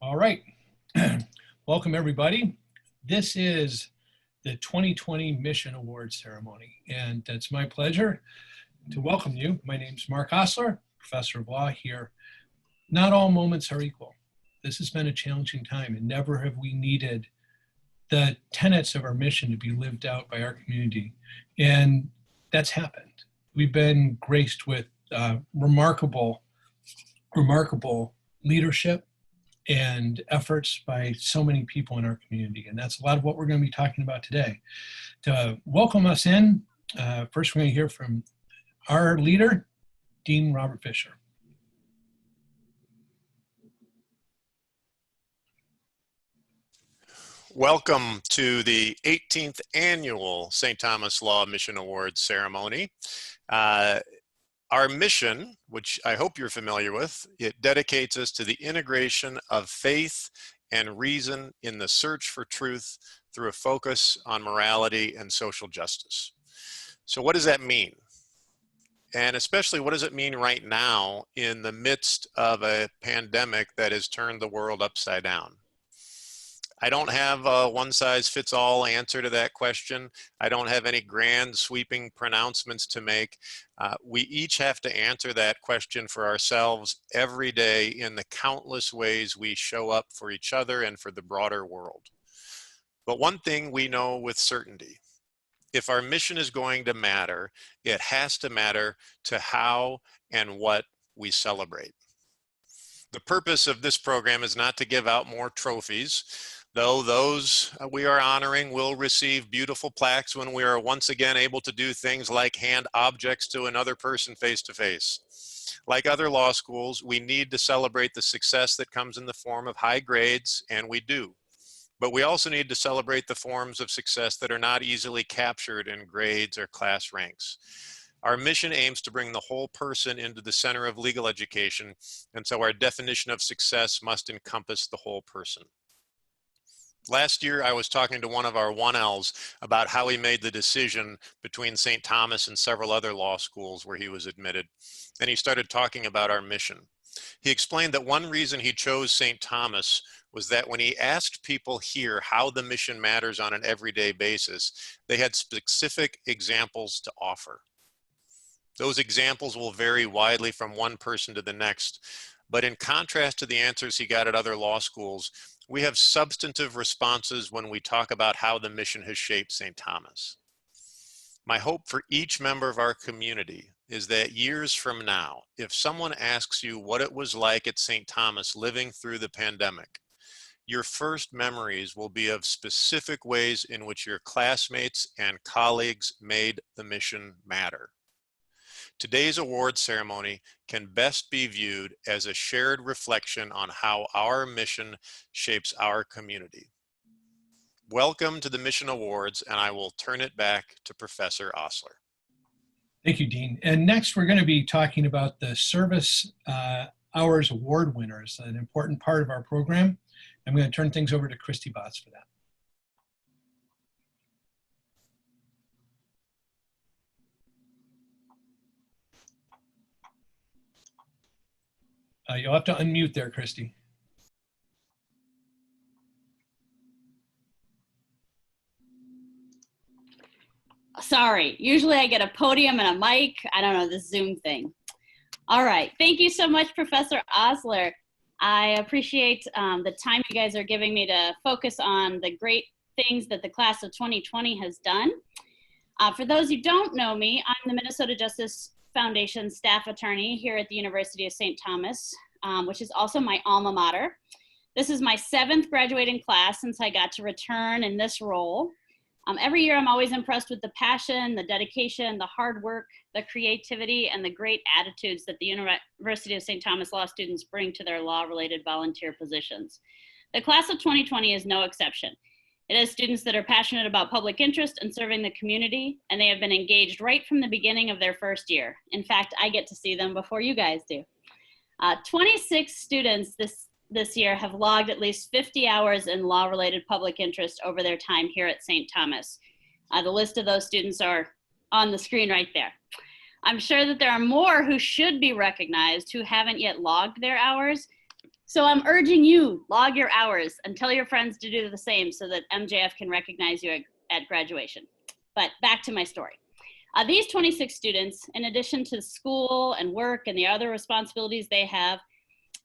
All right. Welcome, everybody. This is the 2020 Mission Awards ceremony, and it's my pleasure to welcome you. My name is Mark Osler, professor of law here. Not all moments are equal. This has been a challenging time, and never have we needed the tenets of our mission to be lived out by our community. And that's happened. We've been graced with remarkable leadership and efforts by so many people in our community. And that's a lot of what we're going to be talking about today. To welcome us in, first we're going to hear from our leader, Dean Robert Fisher. Welcome to the 18th annual St. Thomas Law Mission Awards ceremony. Our mission, which I hope you're familiar with, it dedicates us to the integration of faith and reason in the search for truth through a focus on morality and social justice. So what does that mean? And especially, what does it mean right now in the midst of a pandemic that has turned the world upside down? I don't have a one-size-fits-all answer to that question. I don't have any grand sweeping pronouncements to make. We each have to answer that question for ourselves every day in the countless ways we show up for each other and for the broader world. But one thing we know with certainty: if our mission is going to matter, it has to matter to how and what we celebrate. The purpose of this program is not to give out more trophies, though those we are honoring will receive beautiful plaques when we are once again able to do things like hand objects to another person face to face. Like other law schools, we need to celebrate the success that comes in the form of high grades, and we do. But we also need to celebrate the forms of success that are not easily captured in grades or class ranks. Our mission aims to bring the whole person into the center of legal education, and so our definition of success must encompass the whole person. Last year, I was talking to one of our 1Ls about how he made the decision between St. Thomas and several other law schools where he was admitted, and he started talking about our mission. He explained that one reason he chose St. Thomas was that when he asked people here how the mission matters on an everyday basis, they had specific examples to offer. Those examples will vary widely from one person to the next, but in contrast to the answers he got at other law schools, we have substantive responses when we talk about how the mission has shaped St. Thomas. My hope for each member of our community is that years from now, if someone asks you what it was like at St. Thomas living through the pandemic, your first memories will be of specific ways in which your classmates and colleagues made the mission matter. Today's award ceremony can best be viewed as a shared reflection on how our mission shapes our community. Welcome to the Mission Awards, and I will turn it back to Professor Osler. Thank you, Dean. And next, we're going to be talking about the Service Hours Award winners, an important part of our program. I'm going to turn things over to Christy Botts for that. You'll have to unmute there, Christy. Sorry, usually I get a podium and a mic. I don't know, this Zoom thing. All right, thank you so much, Professor Osler. I appreciate the time you guys are giving me to focus on the great things that the class of 2020 has done. For those who don't know me, I'm the Minnesota Justice Foundation staff attorney here at the University of St. Thomas, which is also my alma mater. This is my 7th graduating class since I got to return in this role. Every year I'm always impressed with the passion, the dedication, the hard work, the creativity, and the great attitudes that the University of St. Thomas law students bring to their law-related volunteer positions. The class of 2020 is no exception. It has students that are passionate about public interest and serving the community, and they have been engaged right from the beginning of their first year. In fact, I get to see them before you guys do. 26 students this year have logged at least 50 hours in law-related public interest over their time here at St. Thomas. The list of those students are on the screen right there. I'm sure that there are more who should be recognized who haven't yet logged their hours. So I'm urging you, log your hours and tell your friends to do the same so that MJF can recognize you at graduation. But back to my story. These 26 students, in addition to school and work and the other responsibilities they have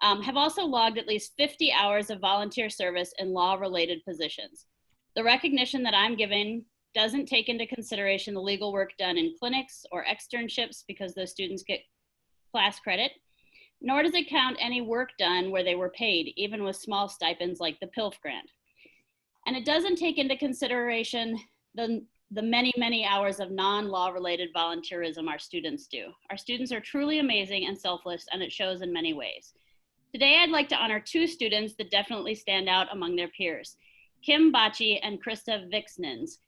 also logged at least 50 hours of volunteer service in law-related positions. The recognition that I'm giving doesn't take into consideration the legal work done in clinics or externships because those students get class credit, nor does it count any work done where they were paid, even with small stipends like the PILF grant. And it doesn't take into consideration the many, many hours of non-law related volunteerism our students do. Our students are truly amazing and selfless, and it shows in many ways. Today, I'd like to honor two students that definitely stand out among their peers, Kim Bacci and Krista Vixnens.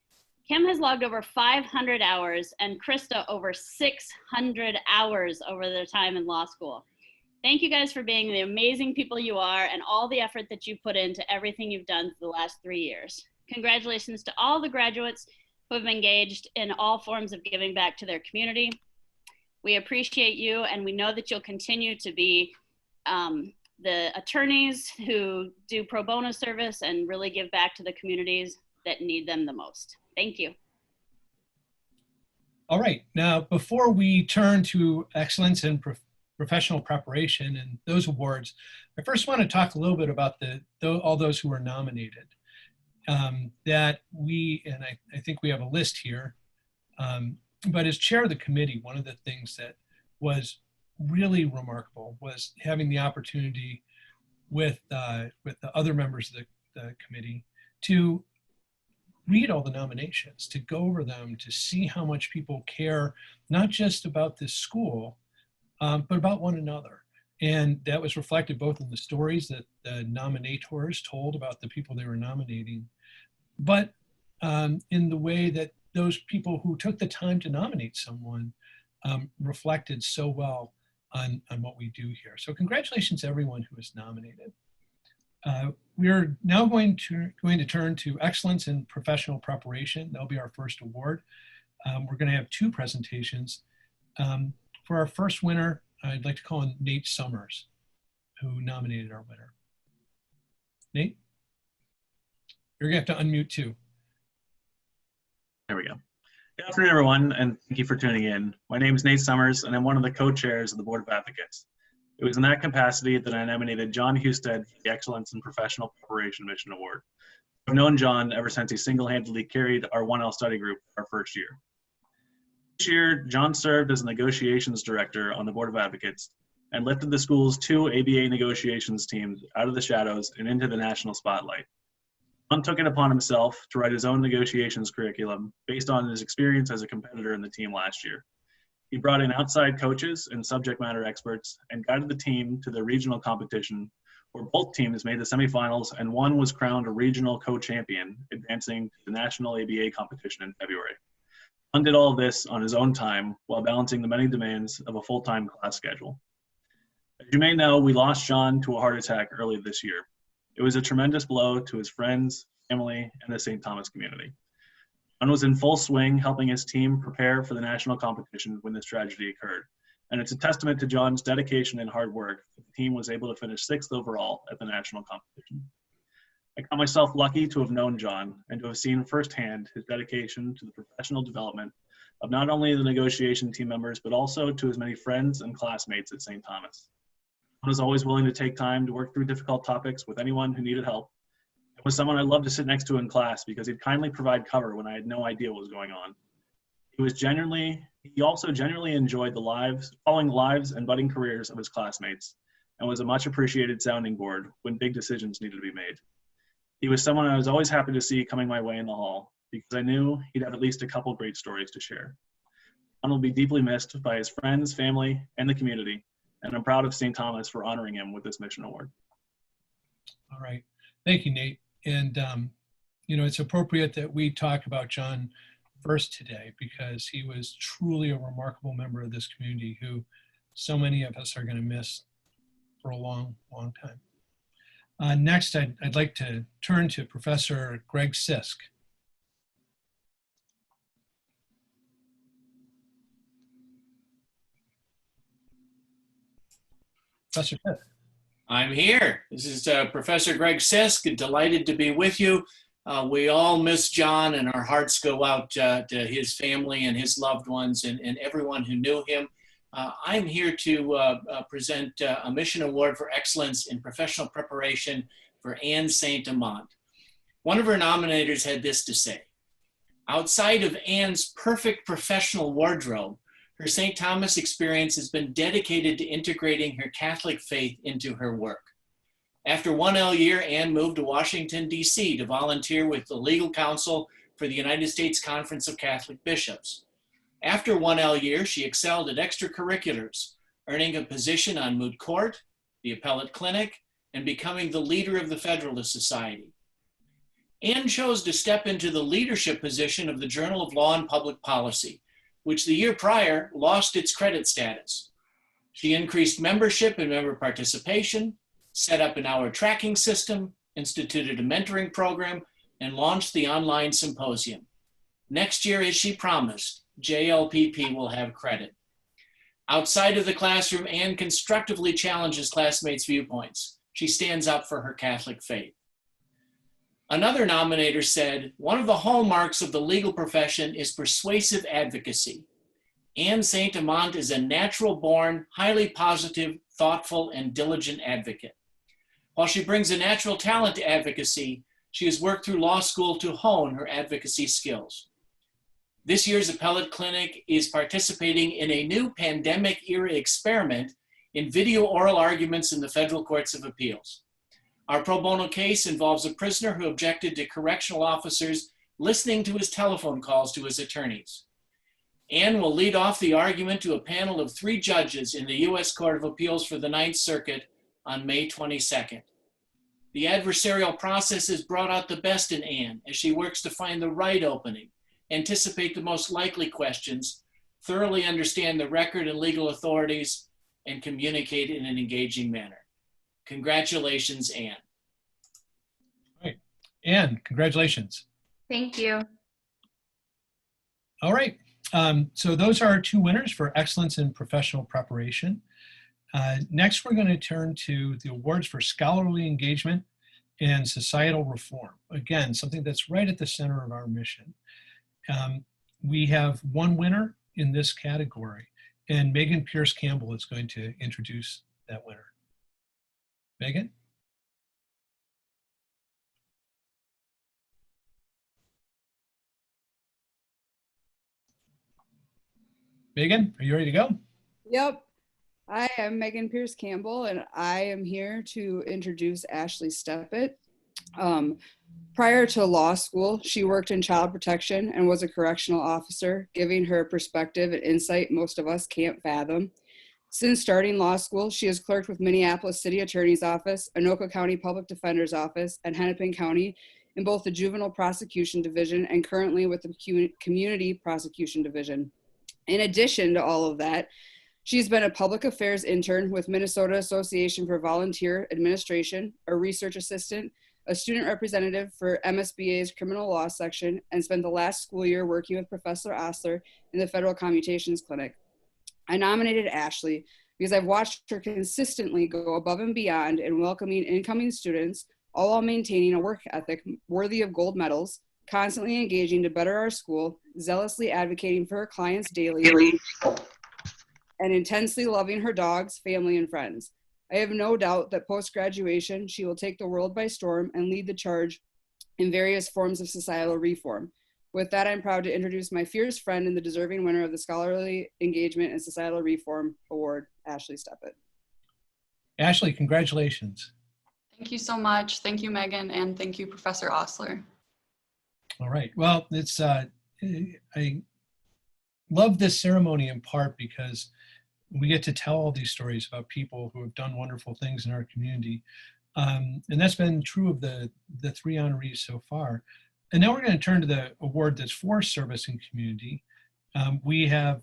Kim has logged over 500 hours and Krista over 600 hours over their time in law school. Thank you guys for being the amazing people you are and all the effort that you put into everything you've done for the last 3 years. Congratulations to all the graduates who have engaged in all forms of giving back to their community. We appreciate you, and we know that you'll continue to be the attorneys who do pro bono service and really give back to the communities that need them the most. Thank you. All right, now before we turn to excellence in professional preparation and those awards, I first want to talk a little bit about all those who were nominated. That we, and I think we have a list here, but as chair of the committee, one of the things that was really remarkable was having the opportunity with the other members of the committee to read all the nominations, to go over them, to see how much people care, not just about this school, but about one another. And that was reflected both in the stories that the nominators told about the people they were nominating, but in the way that those people who took the time to nominate someone reflected so well on what we do here. So congratulations to everyone who was nominated. We're now going to turn to excellence in professional preparation. That'll be our first award. We're going to have two presentations. For our first winner, I'd like to call on Nate Summers, who nominated our winner. Nate, you're going to have to unmute too. There we go. Good afternoon, everyone, and thank you for tuning in. My name is Nate Summers, and I'm one of the co-chairs of the Board of Advocates. It was in that capacity that I nominated John Husted for the Excellence in Professional Preparation Mission Award. I've known John ever since he single-handedly carried our 1L study group our first year. This year, John served as a negotiations director on the Board of Advocates and lifted the school's 2 ABA negotiations teams out of the shadows and into the national spotlight. John took it upon himself to write his own negotiations curriculum based on his experience as a competitor in the team last year. He brought in outside coaches and subject matter experts and guided the team to the regional competition where both teams made the semifinals and one was crowned a regional co-champion, advancing to the national ABA competition in February. John did all of this on his own time while balancing the many demands of a full-time class schedule. As you may know, we lost John to a heart attack early this year. It was a tremendous blow to his friends, family, and the St. Thomas community. John was in full swing helping his team prepare for the national competition when this tragedy occurred. And it's a testament to John's dedication and hard work that the team was able to finish 6th overall at the national competition. I count myself lucky to have known John and to have seen firsthand his dedication to the professional development of not only the negotiation team members, but also to his many friends and classmates at St. Thomas. John was always willing to take time to work through difficult topics with anyone who needed help. It was someone I loved to sit next to in class because he'd kindly provide cover when I had no idea what was going on. He also genuinely enjoyed following the lives and budding careers of his classmates and was a much appreciated sounding board when big decisions needed to be made. He was someone I was always happy to see coming my way in the hall because I knew he'd have at least a couple great stories to share. John will be deeply missed by his friends, family, and the community, and I'm proud of St. Thomas for honoring him with this mission award. All right, thank you, Nate. And it's appropriate that we talk about John first today because he was truly a remarkable member of this community who so many of us are going to miss for a long, long time. Next, I'd like to turn to Professor Greg Sisk. Professor Sisk. I'm here. This is Professor Greg Sisk, delighted to be with you. We all miss John, and our hearts go out to his family and his loved ones and everyone who knew him. I'm here to present a Mission Award for Excellence in Professional Preparation for Anne St. Amant. One of her nominators had this to say: outside of Anne's perfect professional wardrobe, her St. Thomas experience has been dedicated to integrating her Catholic faith into her work. After 1L year, Anne moved to Washington, D.C. to volunteer with the legal counsel for the United States Conference of Catholic Bishops. After 1L year, she excelled at extracurriculars, earning a position on moot court, the appellate clinic, and becoming the leader of the Federalist Society. Anne chose to step into the leadership position of the Journal of Law and Public Policy, which the year prior lost its credit status. She increased membership and member participation, set up an hour tracking system, instituted a mentoring program, and launched the online symposium. Next year, as she promised, JLPP will have credit. Outside of the classroom, Anne constructively challenges classmates' viewpoints. She stands up for her Catholic faith. Another nominator said, one of the hallmarks of the legal profession is persuasive advocacy. Anne St. Amant is a natural-born, highly positive, thoughtful, and diligent advocate. While she brings a natural talent to advocacy, she has worked through law school to hone her advocacy skills. This year's appellate clinic is participating in a new pandemic-era experiment in video oral arguments in the federal courts of appeals. Our pro bono case involves a prisoner who objected to correctional officers listening to his telephone calls to his attorneys. Anne will lead off the argument to a panel of 3 judges in the U.S. Court of Appeals for the Ninth Circuit on May 22nd. The adversarial process has brought out the best in Anne as she works to find the right opening, anticipate the most likely questions, thoroughly understand the record and legal authorities, and communicate in an engaging manner. Congratulations, Anne. All right. Anne, congratulations. Thank you. All right. So those are our 2 winners for excellence in professional preparation. Next, we're going to turn to the awards for scholarly engagement and societal reform. Again, something that's right at the center of our mission. We have 1 winner in this category, and Megan Pierce Campbell is going to introduce that winner. Megan? Megan, are you ready to go? Yep. I am Megan Pierce Campbell, and I am here to introduce Ashley Steppett. Prior to law school, she worked in child protection and was a correctional officer, giving her perspective and insight most of us can't fathom. Since starting law school, she has clerked with Minneapolis City Attorney's Office, Anoka County Public Defender's Office, and Hennepin County in both the Juvenile Prosecution Division and currently with the Community Prosecution Division. In addition to all of that, she's been a public affairs intern with Minnesota Association for Volunteer Administration, a research assistant, a student representative for MSBA's criminal law section, and spent the last school year working with Professor Osler in the Federal Commutations Clinic. I nominated Ashley because I've watched her consistently go above and beyond in welcoming incoming students, all while maintaining a work ethic worthy of gold medals, constantly engaging to better our school, zealously advocating for her clients daily, and intensely loving her dogs, family, and friends. I have no doubt that post-graduation, she will take the world by storm and lead the charge in various forms of societal reform. With that, I'm proud to introduce my fierce friend and the deserving winner of the Scholarly Engagement and Societal Reform Award, Ashley Steppett. Ashley, congratulations. Thank you so much. Thank you, Megan, and thank you, Professor Osler. All right. Well, it's I love this ceremony in part because we get to tell all these stories about people who have done wonderful things in our community. And that's been true of the 3 honorees so far. And now we're going to turn to the award that's for service in community. We have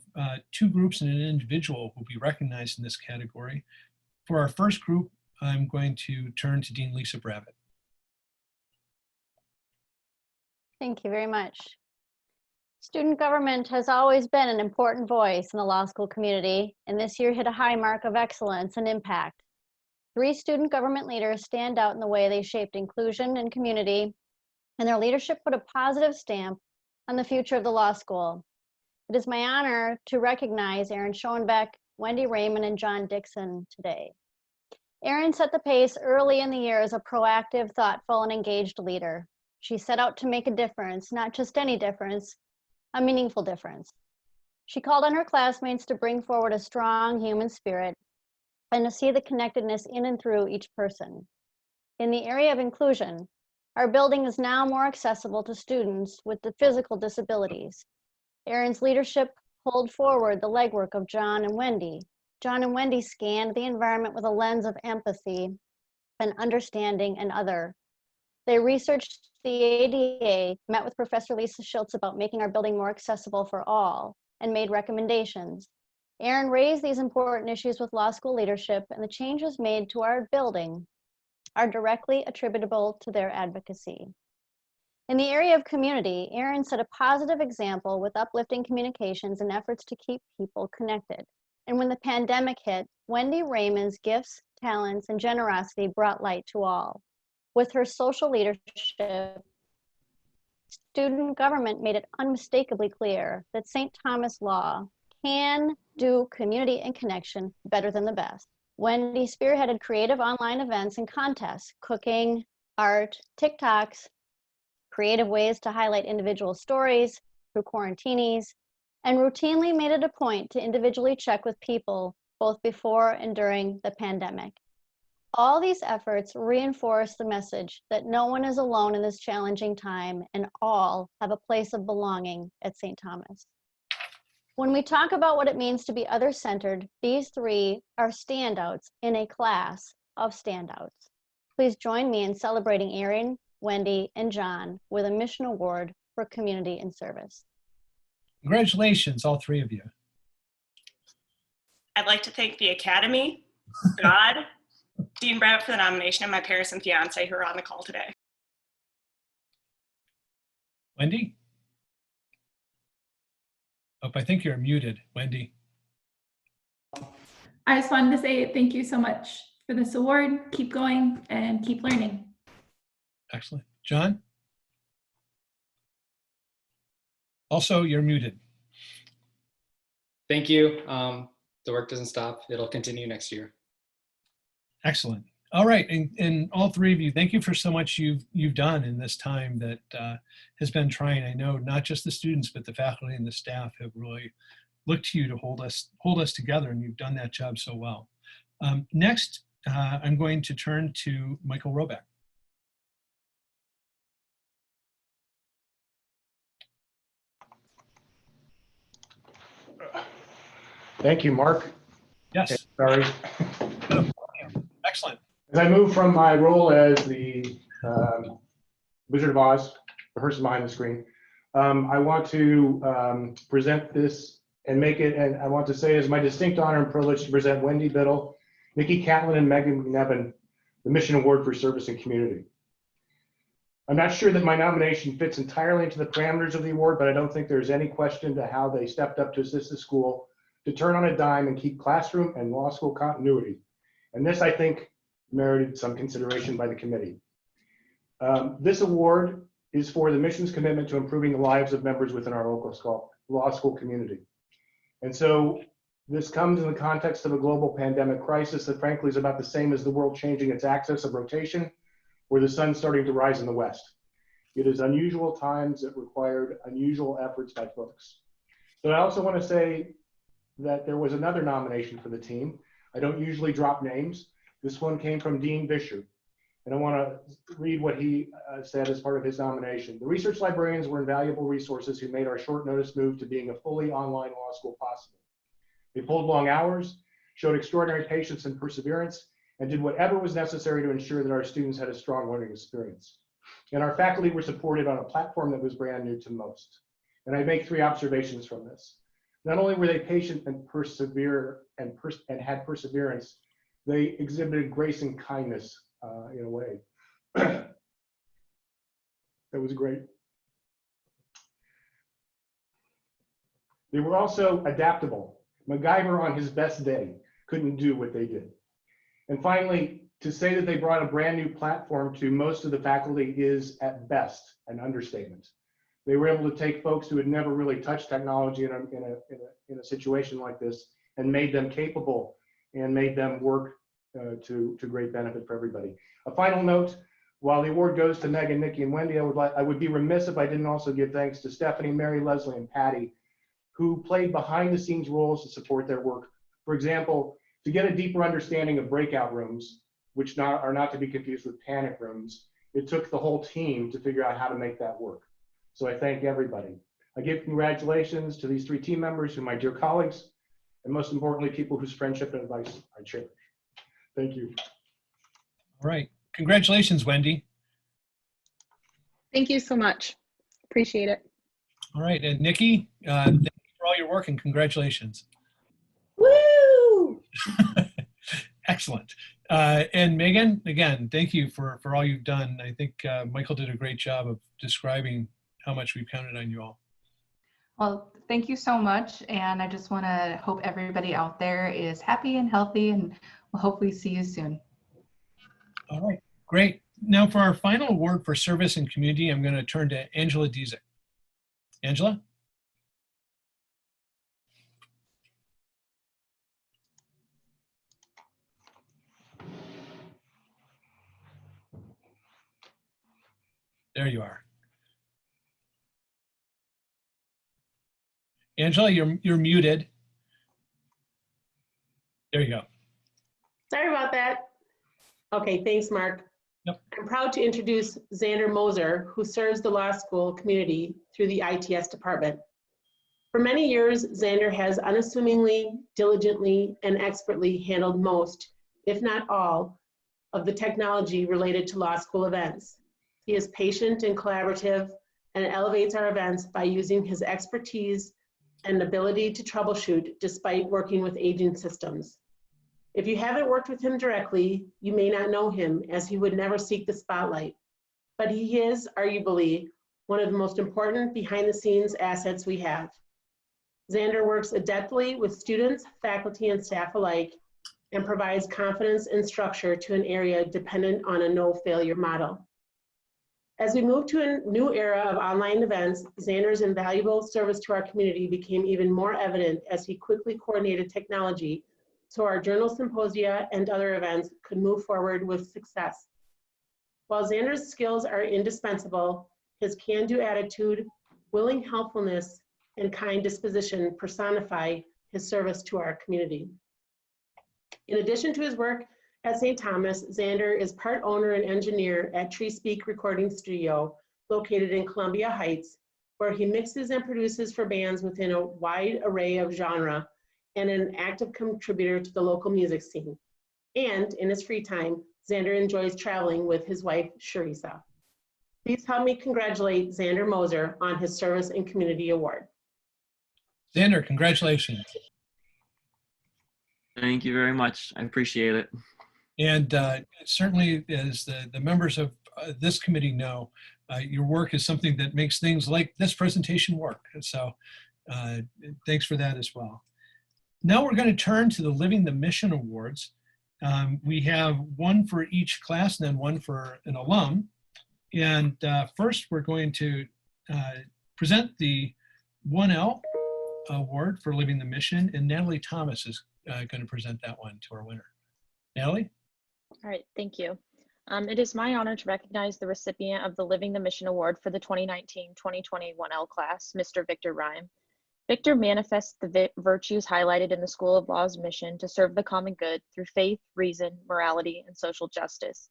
2 groups and an individual who will be recognized in this category. For our first group, I'm going to turn to Dean Lisa Bravitt. Thank you very much. Student government has always been an important voice in the law school community, and this year hit a high mark of excellence and impact. 3 student government leaders stand out in the way they shaped inclusion and community, and their leadership put a positive stamp on the future of the law school. It is my honor to recognize Erin Schoenbeck, Wendy Raymond, and John Dixon today. Erin set the pace early in the year as a proactive, thoughtful, and engaged leader. She set out to make a difference, not just any difference, a meaningful difference. She called on her classmates to bring forward a strong human spirit and to see the connectedness in and through each person. In the area of inclusion, our building is now more accessible to students with the physical disabilities. Erin's leadership pulled forward the legwork of John and Wendy. John and Wendy scanned the environment with a lens of empathy and understanding and other. They researched the ADA, met with Professor Lisa Schultz about making our building more accessible for all, and made recommendations. Erin raised these important issues with law school leadership, and the changes made to our building are directly attributable to their advocacy. In the area of community, Erin set a positive example with uplifting communications and efforts to keep people connected. And when the pandemic hit, Wendy Raymond's gifts, talents, and generosity brought light to all. With her social leadership, student government made it unmistakably clear that St. Thomas Law can do community and connection better than the best. Wendy spearheaded creative online events and contests, cooking, art, TikToks, creative ways to highlight individual stories through quarantinis, and routinely made it a point to individually check with people both before and during the pandemic. All these efforts reinforce the message that no one is alone in this challenging time and all have a place of belonging at St. Thomas. When we talk about what it means to be other-centered, these 3 are standouts in a class of standouts. Please join me in celebrating Erin, Wendy, and John with a mission award for community and service. Congratulations, all 3 of you. I'd like to thank the Academy, God, Dean Brett for the nomination, and my parents and fiance who are on the call today. Wendy? Oh, I think you're muted, Wendy. I just wanted to say thank you so much for this award. Keep going and keep learning. Excellent. John? Also, you're muted. Thank you. The work doesn't stop. It'll continue next year. Excellent. All right, and all 3 of you, thank you for so much you've done in this time that has been trying. I know not just the students, but the faculty and the staff have really looked to you to hold us together, and you've done that job so well. Next, I'm going to turn to Michael Roback. Thank you, Mark. Yes. Sorry. Excellent. As I move from my role as the Wizard of Oz, the person behind the screen, I want to present this and make it, and I want to say it's my distinct honor and privilege to present Wendy Biddle, Nikki Catlin, and Megan McNevin the Mission Award for Service and Community. I'm not sure that my nomination fits entirely into the parameters of the award, but I don't think there's any question to how they stepped up to assist the school to turn on a dime and keep classroom and law school continuity. And this, I think, merited some consideration by the committee. This award is for the mission's commitment to improving the lives of members within our local law school community. And so this comes in the context of a global pandemic crisis that frankly is about the same as the world changing its axis of rotation, or the sun starting to rise in the west. It is unusual times that required unusual efforts by folks. But I also want to say that there was another nomination for the team. I don't usually drop names. This one came from Dean Vischer, and I want to read what he said as part of his nomination. The research librarians were invaluable resources who made our short notice move to being a fully online law school possible. They pulled long hours, showed extraordinary patience and perseverance, and did whatever was necessary to ensure that our students had a strong learning experience. And our faculty were supported on a platform that was brand new to most. And I make 3 observations from this. Not only were they patient and and had perseverance, they exhibited grace and kindness in a way. That was great. They were also adaptable. MacGyver on his best day couldn't do what they did. And finally, To say that they brought a brand new platform to most of the faculty is at best an understatement. They were able to take folks who had never really touched technology in a situation like this and made them capable and made them work to great benefit for everybody. A final note, while the award goes to Megan, Nikki, and Wendy, I would be remiss if I didn't also give thanks to Stephanie, Mary, Leslie, and Patty, who played behind the scenes roles to support their work. For example, to get a deeper understanding of breakout rooms, which are not to be confused with panic rooms, it took the whole team to figure out how to make that work. So I thank everybody. I give congratulations to these 3 team members who are my dear colleagues, and most importantly, people whose friendship and advice I cherish. Thank you. All right. Congratulations, Wendy. Thank you so much. Appreciate it. All right. And Nikki, thank you for all your work and congratulations. Woo! Excellent. And Megan, again, thank you for all you've done. I think Michael did a great job of describing how much we've counted on you all. Well, thank you so much. And I just want to hope everybody out there is happy and healthy, and we'll hopefully see you soon. All right, great. Now for our final award for service and community, I'm going to turn to Angela Dizek. Angela? There you are. Angela, you're muted. There you go. Sorry about that. Okay, thanks, Mark. Yep. I'm proud to introduce Xander Moser, who serves the law school community through the ITS department. For many years, Xander has unassumingly, diligently, and expertly handled most, if not all, of the technology related to law school events. He is patient and collaborative and elevates our events by using his expertise and ability to troubleshoot despite working with aging systems. If you haven't worked with him directly, you may not know him, as he would never seek the spotlight. But he is, arguably, one of the most important behind-the-scenes assets we have. Xander works adeptly with students, faculty, and staff alike, and provides confidence and structure to an area dependent on a no-failure model. As we move to a new era of online events, Xander's invaluable service to our community became even more evident as he quickly coordinated technology so our journal symposia and other events could move forward with success. While Xander's skills are indispensable, his can-do attitude, willing helpfulness, and kind disposition personify his service to our community. In addition to his work at St. Thomas, Xander is part owner and engineer at Tree Speak Recording Studio, located in Columbia Heights, where he mixes and produces for bands within a wide array of genre, and an active contributor to the local music scene. And in his free time, Xander enjoys traveling with his wife, Sharisa. Please help me congratulate Xander Moser on his Service and Community Award. Xander, congratulations. Thank you very much. I appreciate it. And certainly, as the members of this committee know, your work is something that makes things like this presentation work. So thanks for that as well. Now we're going to turn to the Living the Mission Awards. We have one for each class and then one for an alum. And first, we're going to present the 1L award for Living the Mission, and Natalie Thomas is going to present that one to our winner. Natalie? All right, thank you. It is my honor to recognize the recipient of the Living the Mission Award for the 2019-2020 1L class, Mr. Victor Rhyme. Victor manifests the virtues highlighted in the School of Law's mission to serve the common good through faith, reason, morality, and social justice.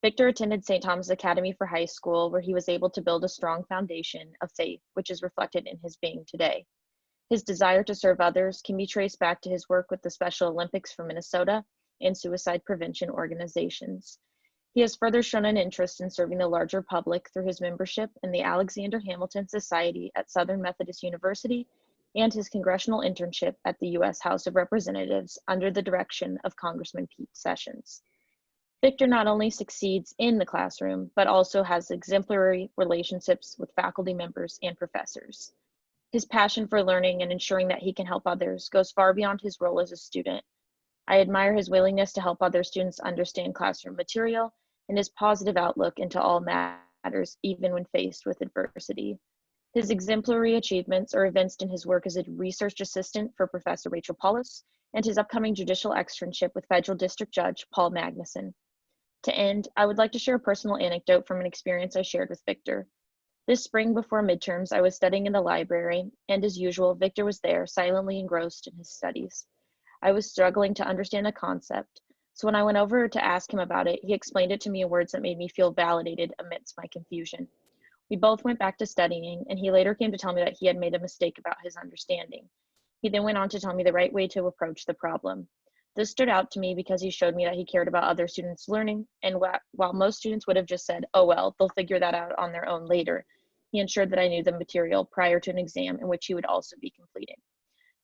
Victor attended St. Thomas Academy for high school, where he was able to build a strong foundation of faith, which is reflected in his being today. His desire to serve others can be traced back to his work with the Special Olympics for Minnesota and suicide prevention organizations. He has further shown an interest in serving the larger public through his membership in the Alexander Hamilton Society at Southern Methodist University and his congressional internship at the U.S. House of Representatives under the direction of Congressman Pete Sessions. Victor not only succeeds in the classroom, but also has exemplary relationships with faculty members and professors. His passion for learning and ensuring that he can help others goes far beyond his role as a student. I admire his willingness to help other students understand classroom material and his positive outlook into all matters, even when faced with adversity. His exemplary achievements are evinced in his work as a research assistant for Professor Rachel Paulus and his upcoming judicial externship with Federal District Judge Paul Magnuson. To end, I would like to share a personal anecdote from an experience I shared with Victor. This spring before midterms, I was studying in the library, and as usual, Victor was there, silently engrossed in his studies. I was struggling to understand a concept, so when I went over to ask him about it, he explained it to me in words that made me feel validated amidst my confusion. We both went back to studying, and he later came to tell me that he had made a mistake about his understanding. He then went on to tell me the right way to approach the problem. This stood out to me because he showed me that he cared about other students' learning, and while most students would have just said, oh well, they'll figure that out on their own later, he ensured that I knew the material prior to an exam in which he would also be completing.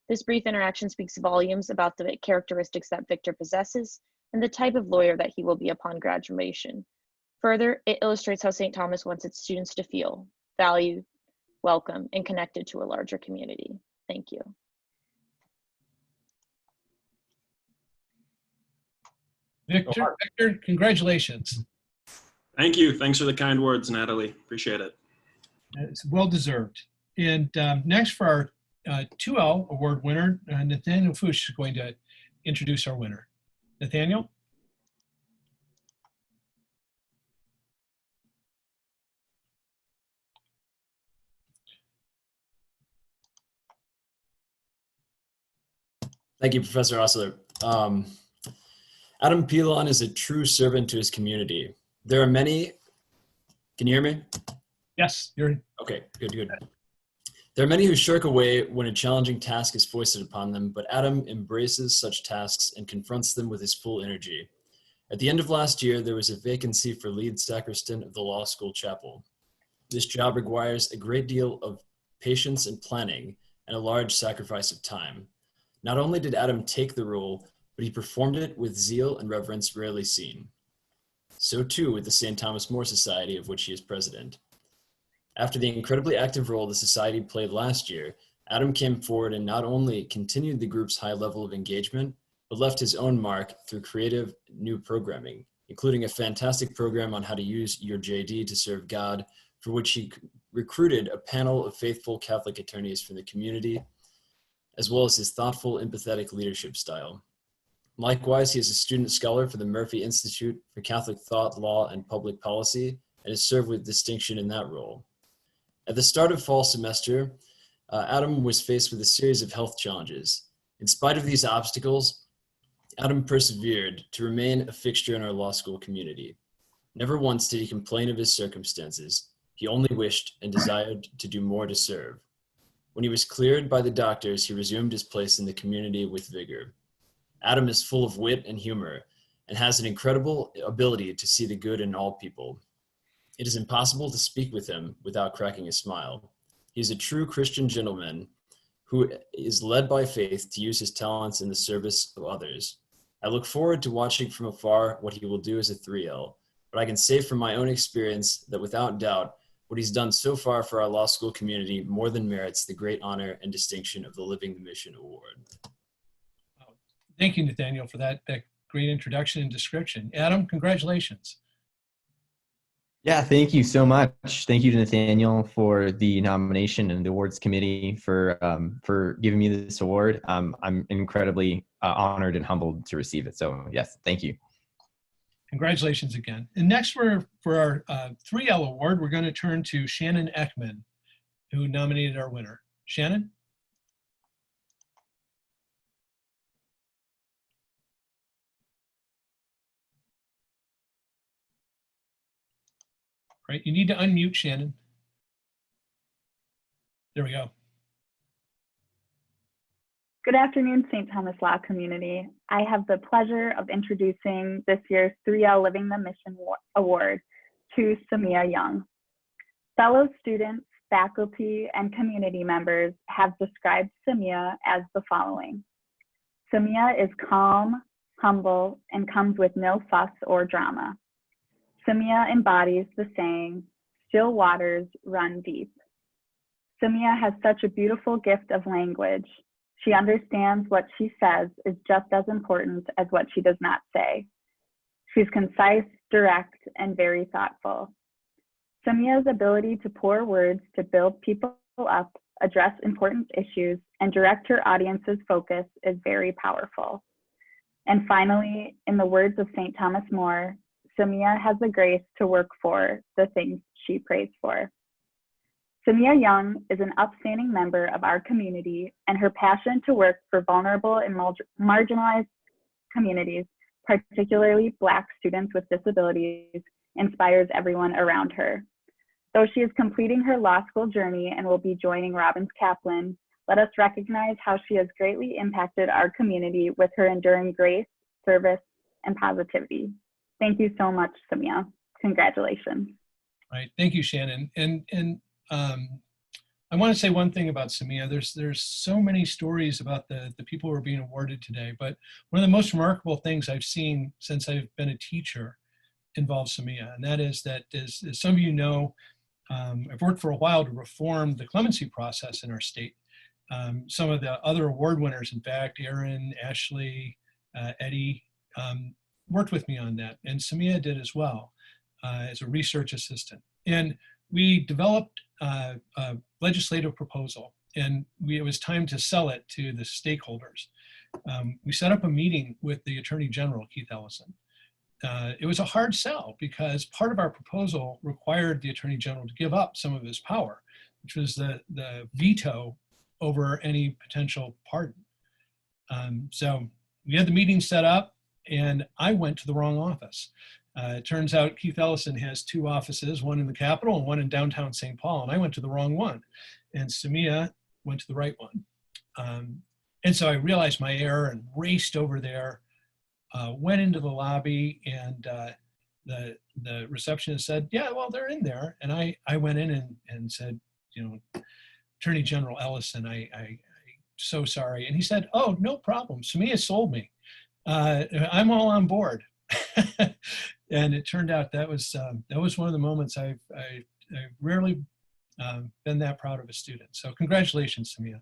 This brief interaction speaks volumes about the characteristics that Victor possesses and the type of lawyer that he will be upon graduation. Further, it illustrates how St. Thomas wants its students to feel valued, welcome, and connected to a larger community. Thank you. Victor, congratulations. Thank you. Thanks for the kind words, Natalie. Appreciate it. It's well deserved. And next for our 2L award winner, Nathaniel Fuchs is going to introduce our winner. Nathaniel? Thank you, Professor Osler. Adam Pilon is a true servant to his community. There are many, can you hear me? Yes, you're. Okay, good. There are many who shirk away when a challenging task is foisted upon them, but Adam embraces such tasks and confronts them with his full energy. At the end of last year, there was a vacancy for lead sacristan of the law school chapel. This job requires a great deal of patience and planning and a large sacrifice of time. Not only did Adam take the role, but he performed it with zeal and reverence rarely seen. So too with the St. Thomas More Society, of which he is president. After the incredibly active role the society played last year, Adam came forward and not only continued the group's high level of engagement, but left his own mark through creative new programming, including a fantastic program on how to use your JD to serve God, for which he recruited a panel of faithful Catholic attorneys from the community, as well as his thoughtful, empathetic leadership style. Likewise, he is a student scholar for the Murphy Institute for Catholic Thought, Law, and Public Policy, and has served with distinction in that role. At the start of fall semester, Adam was faced with a series of health challenges. In spite of these obstacles, Adam persevered to remain a fixture in our law school community. Never once did he complain of his circumstances. He only wished and desired to do more to serve. When he was cleared by the doctors, he resumed his place in the community with vigor. Adam is full of wit and humor and has an incredible ability to see the good in all people. It is impossible to speak with him without cracking a smile. He is a true Christian gentleman who is led by faith to use his talents in the service of others. I look forward to watching from afar what he will do as a 3L, but I can say from my own experience that without doubt, what he's done so far for our law school community more than merits the great honor and distinction of the Living the Mission Award. Thank you, Nathaniel, for that great introduction and description. Adam, congratulations. Yeah, thank you so much. Thank you to Nathaniel for the nomination and the awards committee for giving me this award. I'm incredibly honored and humbled to receive it. So yes, thank you. Congratulations again. And next for our 3L award, we're going to turn to Shannon Ekman, who nominated our winner. Shannon? Right, you need to unmute, Shannon. There we go. Good afternoon, St. Thomas Law community. I have the pleasure of introducing this year's 3L Living the Mission Award to Samia Young. Fellow students, faculty, and community members have described Samia as the following. Samia is calm, humble, and comes with no fuss or drama. Samia embodies the saying, still waters run deep. Samia has such a beautiful gift of language. She understands what she says is just as important as what she does not say. She's concise, direct, and very thoughtful. Samia's ability to pour words to build people up, address important issues, and direct her audience's focus is very powerful. And finally, in the words of St. Thomas More, Samia has the grace to work for the things she prays for. Samia Young is an upstanding member of our community, and her passion to work for vulnerable and marginalized communities, particularly Black students with disabilities, inspires everyone around her. Though she is completing her law school journey and will be joining Robbins Kaplan, let us recognize how she has greatly impacted our community with her enduring grace, service, and positivity. Thank you so much, Samia. Congratulations. Right. Thank you, Shannon. I want to say one thing about Samia. There's so many stories about the people who are being awarded today, but one of the most remarkable things I've seen since I've been a teacher involves Samia, and that is that, as some of you know, I've worked for a while to reform the clemency process in our state. Some of the other award winners, in fact, Aaron, Ashley, Eddie, worked with me on that, and Samia did as well as a research assistant. And we developed a legislative proposal, and it was time to sell it to the stakeholders. We set up a meeting with the Attorney General, Keith Ellison. It was a hard sell because part of our proposal required the Attorney General to give up some of his power, which was the veto over any potential pardon. So we had the meeting set up, and I went to the wrong office. It turns out Keith Ellison has two offices, one in the Capitol and one in downtown St. Paul, and I went to the wrong one. And Samia went to the right one. And so I realized my error and raced over there, went into the lobby, and the receptionist said, yeah, well, they're in there. And I went in and said, you know, Attorney General Ellison, I'm so sorry. And he said, oh, no problem. Samia sold me. I'm all on board. And it turned out that was one of the moments I've rarely been that proud of a student. So congratulations, Samia.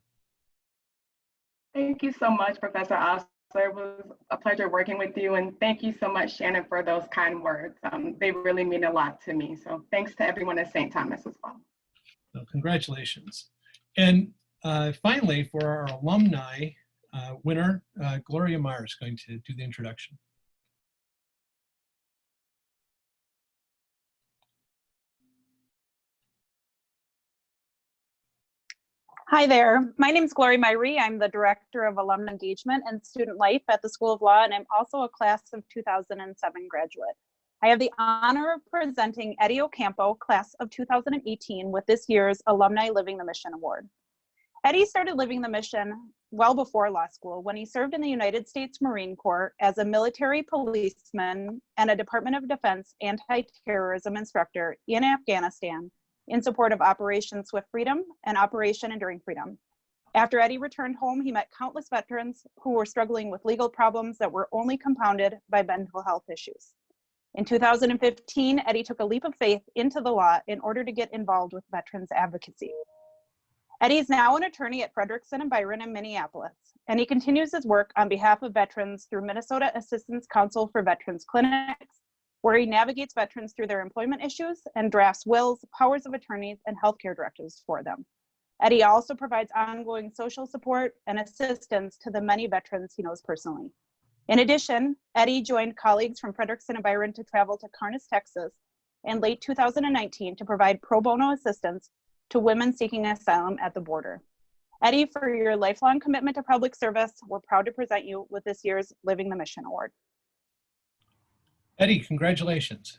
Thank you so much, Professor Osler. It was a pleasure working with you, and thank you so much, Shannon, for those kind words. They really mean a lot to me. So thanks to everyone at St. Thomas as well. So congratulations. And finally, for our alumni winner, Gloria Meyer is going to do the introduction. Hi there. My name is Gloria Meyer. I'm the Director of Alumni Engagement and Student Life at the School of Law, and I'm also a class of 2007 graduate. I have the honor of presenting Eddie Ocampo, class of 2018, with this year's Alumni Living the Mission Award. Eddie started living the mission well before law school when he served in the United States Marine Corps as a military policeman and a Department of Defense anti-terrorism instructor in Afghanistan in support of Operation Swift Freedom and Operation Enduring Freedom. After Eddie returned home, he met countless veterans who were struggling with legal problems that were only compounded by mental health issues. In 2015, Eddie took a leap of faith into the law in order to get involved with veterans advocacy. Eddie is now an attorney at Frederickson and Byron in Minneapolis, and he continues his work on behalf of veterans through Minnesota Assistance Council for Veterans Clinics, where he navigates veterans through their employment issues and drafts wills, powers of attorneys, and healthcare directives for them. Eddie also provides ongoing social support and assistance to the many veterans he knows personally. In addition, Eddie joined colleagues from Frederickson and Byron to travel to Karnes, Texas in late 2019 to provide pro bono assistance to women seeking asylum at the border. Eddie, for your lifelong commitment to public service, we're proud to present you with this year's Living the Mission Award. Eddie, congratulations.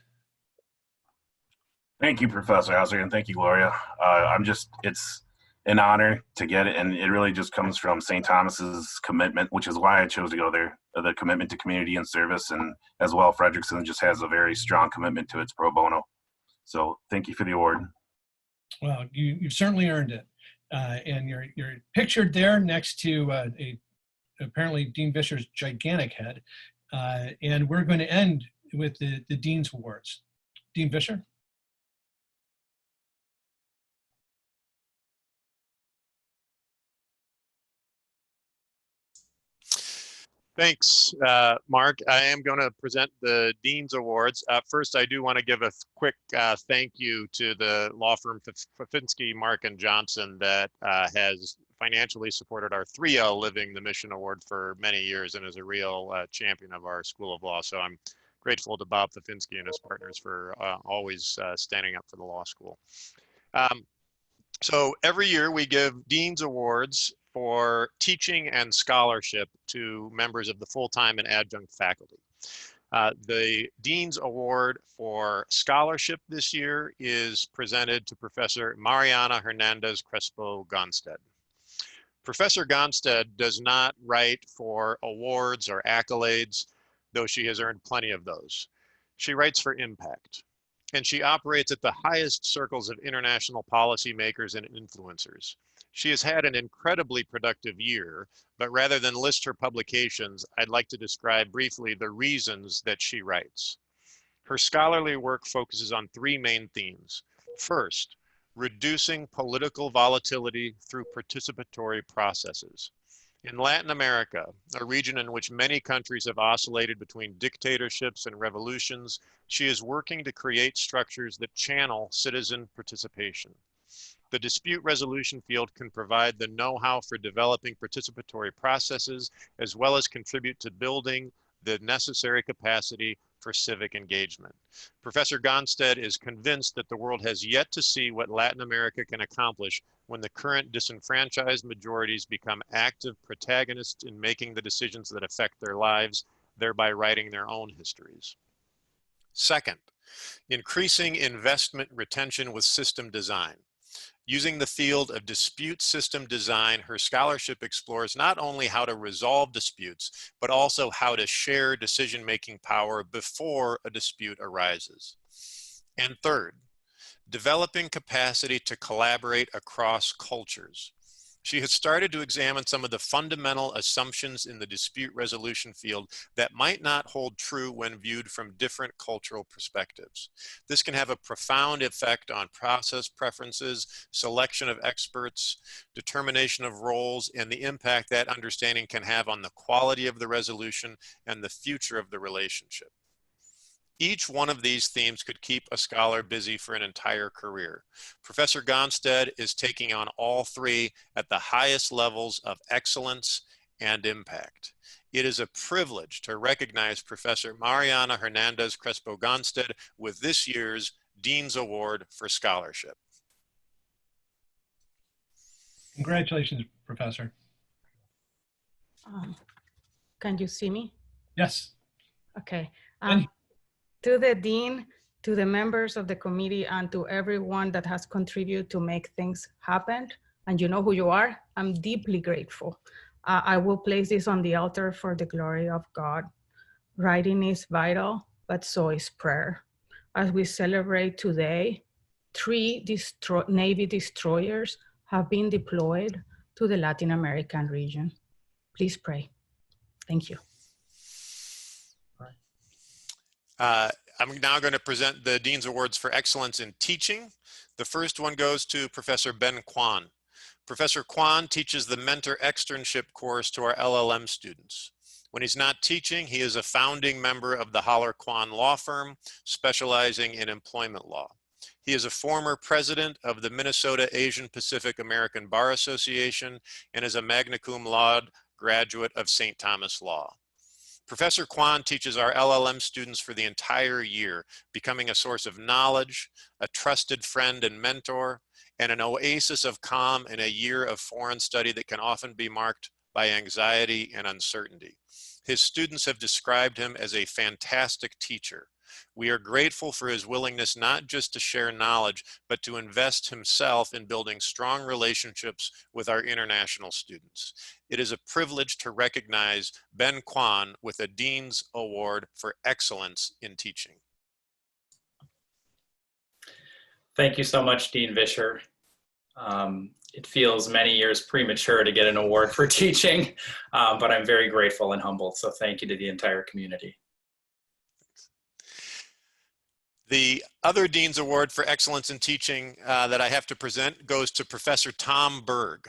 Thank you, Professor Hauser, and thank you, Gloria. It's an honor to get it, and it really just comes from St. Thomas's commitment, which is why I chose to go there, the commitment to community and service, and as well, Frederickson just has a very strong commitment to its pro bono. So thank you for the award. Well, you've certainly earned it. And you're pictured there next to apparently Dean Vischer's gigantic head. And we're going to end with the Dean's Awards. Dean Vischer. Thanks, Mark. I am going to present the Dean's Awards. First, I do want to give a quick thank you to the law firm Fafinsky, Mark & Johnson that has financially supported our 3L Living the Mission Award for many years and is a real champion of our School of Law. So I'm grateful to Bob Fafinsky and his partners for always standing up for the law school. So every year we give Dean's Awards for teaching and scholarship to members of the full-time and adjunct faculty. The Dean's Award for scholarship this year is presented to Professor Mariana Hernandez Crespo Gonstead. Professor Gonstead does not write for awards or accolades, though she has earned plenty of those. She writes for impact, and she operates at the highest circles of international policymakers and influencers. She has had an incredibly productive year, but rather than list her publications, I'd like to describe briefly the reasons that she writes. Her scholarly work focuses on three main themes. First, reducing political volatility through participatory processes. In Latin America, a region in which many countries have oscillated between dictatorships and revolutions, she is working to create structures that channel citizen participation. The dispute resolution field can provide the know-how for developing participatory processes, as well as contribute to building the necessary capacity for civic engagement. Professor Gonstead is convinced that the world has yet to see what Latin America can accomplish when the current disenfranchised majorities become active protagonists in making the decisions that affect their lives, thereby writing their own histories. Second, increasing investment retention with system design. Using the field of dispute system design, her scholarship explores not only how to resolve disputes, but also how to share decision-making power before a dispute arises. And third, developing capacity to collaborate across cultures. She has started to examine some of the fundamental assumptions in the dispute resolution field that might not hold true when viewed from different cultural perspectives. This can have a profound effect on process preferences, selection of experts, determination of roles, and the impact that understanding can have on the quality of the resolution and the future of the relationship. Each one of these themes could keep a scholar busy for an entire career. Professor Gonstead is taking on all three at the highest levels of excellence and impact. It is a privilege to recognize Professor Mariana Hernandez Crespo Gonstead with this year's Dean's Award for Scholarship. Congratulations, Professor. Can you see me? Yes. Okay. To the dean, to the members of the committee, and to everyone that has contributed to make things happen, and you know who you are, I'm deeply grateful. I will place this on the altar for the glory of God. Writing is vital, but so is prayer. As we celebrate today, 3 Navy destroyers have been deployed to the Latin American region. Please pray. Thank you. I'm now going to present the Dean's Awards for Excellence in Teaching. The first one goes to Professor Ben Quan. Professor Quan teaches the Mentor Externship course to our LLM students. When he's not teaching, he is a founding member of the Holler Quan Law Firm, specializing in employment law. He is a former president of the Minnesota Asian Pacific American Bar Association and is a magna cum laude graduate of St. Thomas Law. Professor Quan teaches our LLM students for the entire year, becoming a source of knowledge, a trusted friend and mentor, and an oasis of calm in a year of foreign study that can often be marked by anxiety and uncertainty. His students have described him as a fantastic teacher. We are grateful for his willingness not just to share knowledge, but to invest himself in building strong relationships with our international students. It is a privilege to recognize Ben Quan with a Dean's Award for Excellence in Teaching. Thank you so much, Dean Vischer. It feels many years premature to get an award for teaching, but I'm very grateful and humbled. So thank you to the entire community. The other Dean's Award for Excellence in Teaching that I have to present goes to Professor Tom Berg.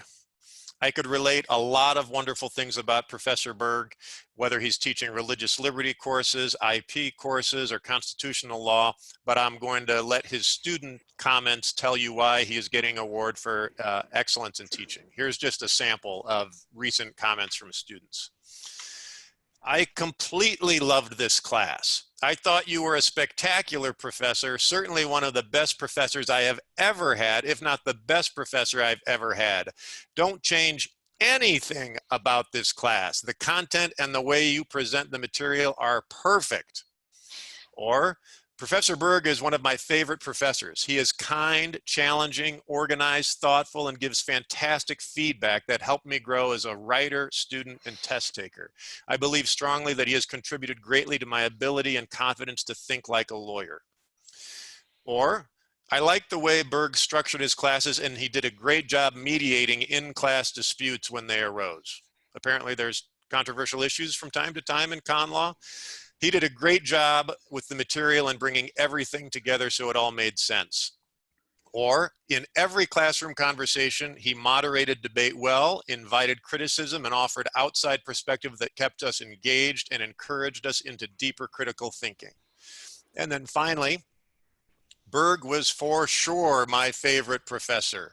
I could relate a lot of wonderful things about Professor Berg, whether he's teaching religious liberty courses, IP courses, or constitutional law, but I'm going to let his student comments tell you why he is getting an award for excellence in teaching. Here's just a sample of recent comments from students. I completely loved this class. I thought you were a spectacular professor, certainly one of the best professors I have ever had, if not the best professor I've ever had. Don't change anything about this class. The content and the way you present the material are perfect. Or, Professor Berg is one of my favorite professors. He is kind, challenging, organized, thoughtful, and gives fantastic feedback that helped me grow as a writer, student, and test taker. I believe strongly that he has contributed greatly to my ability and confidence to think like a lawyer. Or, I like the way Berg structured his classes, and he did a great job mediating in-class disputes when they arose. Apparently there's controversial issues from time to time in con law. He did a great job with the material and bringing everything together so it all made sense. Or, in every classroom conversation, he moderated debate well, invited criticism, and offered outside perspective that kept us engaged and encouraged us into deeper critical thinking. And then finally, Berg was for sure my favorite professor.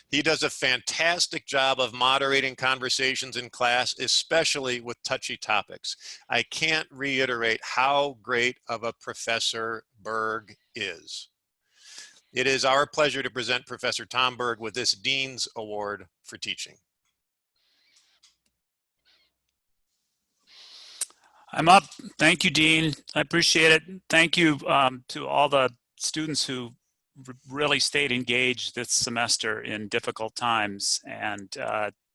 He does a fantastic job of moderating conversations in class, especially with touchy topics. I can't reiterate how great of a professor Berg is. It is our pleasure to present Professor Tom Berg with this Dean's Award for Teaching. I'm up. Thank you, Dean. I appreciate it. Thank you to all the students who really stayed engaged this semester in difficult times, and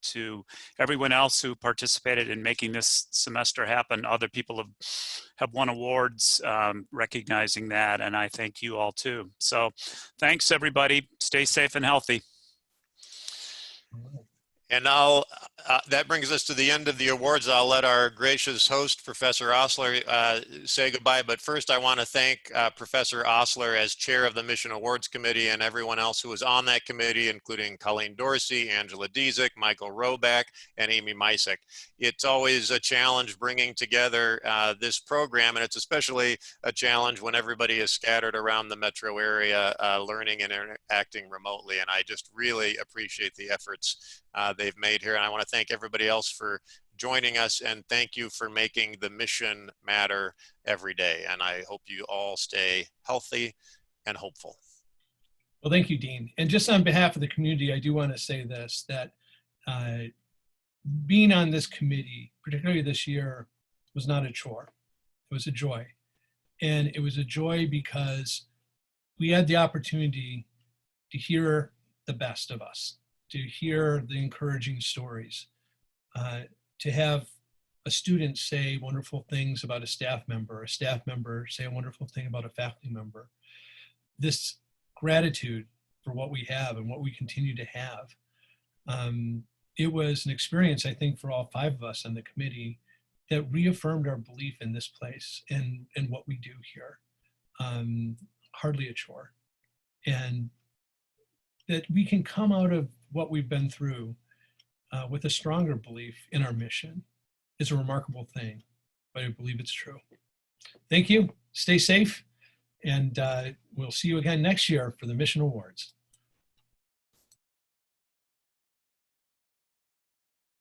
to everyone else who participated in making this semester happen. Other people have won awards recognizing that, and I thank you all too. So thanks everybody. Stay safe and healthy. And now that brings us to the end of the awards. I'll let our gracious host, Professor Osler, say goodbye. But first, I want to thank Professor Osler as chair of the Mission Awards Committee and everyone else who was on that committee, including Colleen Dorsey, Angela Diezik, Michael Roback, and Amy Misek. It's always a challenge bringing together this program, and it's especially a challenge when everybody is scattered around the metro area learning and interacting remotely. And I just really appreciate the efforts they've made here. And I want to thank everybody else for joining us, and thank you for making the mission matter every day. And I hope you all stay healthy and hopeful. Well, thank you, Dean. And just on behalf of the community, I do want to say this, that being on this committee, particularly this year, was not a chore. It was a joy. And it was a joy because we had the opportunity to hear the best of us, to hear the encouraging stories, to have a student say wonderful things about a staff member say a wonderful thing about a faculty member. This gratitude for what we have and what we continue to have. It was an experience, I think, for all five of us on the committee that reaffirmed our belief in this place and what we do here. Hardly a chore. And that we can come out of what we've been through with a stronger belief in our mission is a remarkable thing, but I believe it's true. Thank you, stay safe, and we'll see you again next year for the Mission Awards.